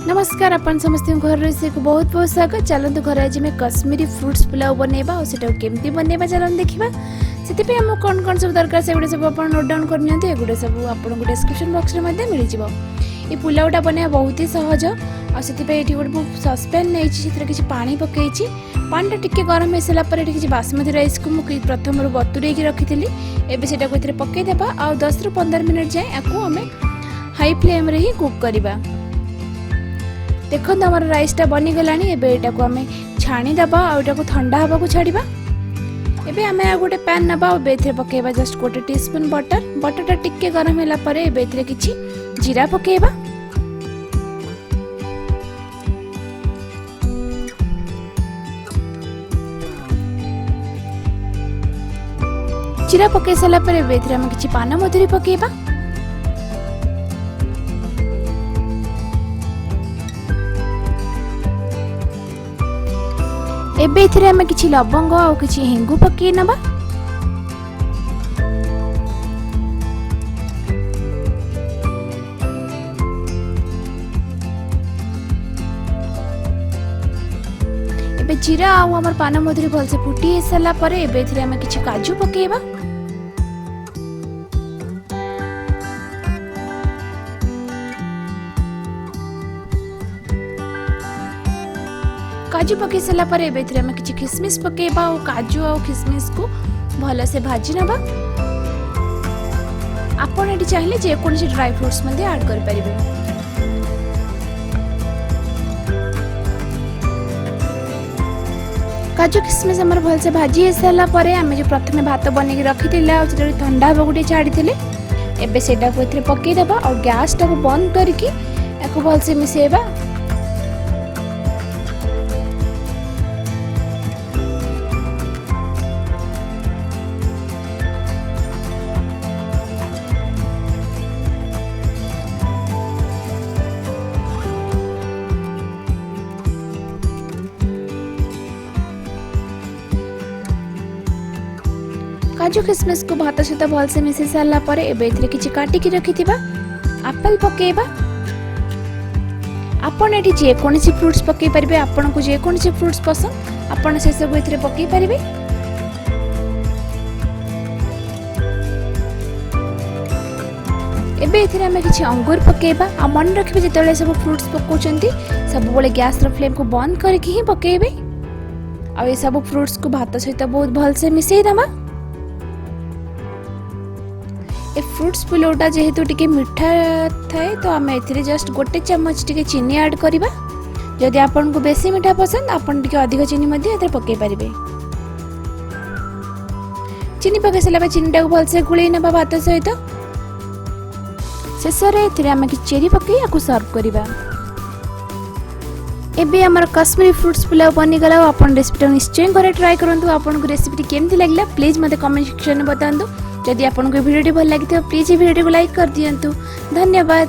नमस्कार अपन समस्त घर रोसे को बहुत बहुत स्वागत। चलते घर आज मैं कश्मीरी फ्रूट्स पुलाव बनैबा और सेटा केमती बनैबा चलन देखिबा। सेति पे हम कोन कोन सब दरकार से गुडे सब अपन नोट डाउन कर नियंते। एगुडे सब आपन को डिस्क्रिप्शन बॉक्स रे मध्ये मिल जिवो। ई पुलावटा बनैबा बहुत ही सहज और सेति पे एठी गुडे सस्पेन नै छि सेतिर किछि पानी पकेछि। पानीटा टिके गरम हेसला पर एठी किछि बासमती राइस को मु प्रथम रु बतुरै के रखिथिली। एबे सेटा को इतरे पके देबा और 10 रु 15 मिनिट जाय आको हमें हाई फ्लेम रे ही कुक करबा। देखो आम राइसटा बनीगला। एटा को आम छाणीदबा और ठंडा हवा को छाड़ा। एबे आम गोटे पैन नबा और पकेबा जस्ट गोटे टीस्पून बटर। बटरटा टिके गरम होला परे एबे किछि जीरा पकेबा। जीरा पके सारा पर एबे आम किछि पान मधुरी पकेबा। एबे इथिरे हमें किछि लवंग और किछि हेंगु पके नबा। एबे जीरा आ हमर पान मधुरी भल से फुटी हेसला परे एबे इथिरे हमें किछि काजू पकेबा। काजू पके सारा पर एबे हम किछि किशमिश पकेबा और काजू और किशमिश को भल से भाजी नबा। आपण एटी चाहिए जे कोनसी ड्राई फ्रूट्स मध्ये ऐड कर परिबे। काजू किशमिश हमर भल से भाजी हे सारा परे हम जो प्रथमे भात बने के रखितिला और सेटा ठंडा हबा गुटे छाड़ीथिले। एबे सेटा को इथरे पके देबा और गैस टा को बंद करके एको भल से मिसेबा। काजू किशमिश को भात सहित भल से मिसे सारा पर एबे इथरे किछि काटी की रखिथिबा एप्पल पकेबा। आपण एठी जे कोनसी फ्रूट्स पके परिबे। आपण को जे कोनसी फ्रूट्स पसंद आपण से सब इथरे पके परिबे। एबे इथरे हम किछि अंगूर पकेबा। आ मन रखिबे जेतले सब फ्रूट्स पकोचंती सब बोले गैस रो फ्लेम को बंद करके ही पकेबे। आ ए सब फ्रूट्स को भात सहित बहुत भल से मिसेई दमा। ए फ्रूट्स पुलावटा जेहेतु टिके मीठा थाए तो आम एथिरे जस्ट गोटे चम्मच टिके चीनी ऐड करिबा। जदि आपन को बेसी मीठा पसंद आपन टिके अधिक चीनी मध्ये एथिरे पके परिबे। चीनी पके सला बा चीनीटा को भल से गुळै नबा भात सहित। शेषरे एथिरे आम कि चेरी पके आकु सर्व करिबा। एबे हमर कश्मीरी फ्रूट्स पुलाव बनी गला। आपन रेसिपीटा निश्चय करे ट्राई करंतु। आपन को रेसिपी केमथि लागला प्लीज मते कमेंट सेक्शन में बतांतु। जदि आपन को वीडियो भल लागि तो प्लीज वीडियो को लाइक कर दियंतु। धन्यवाद।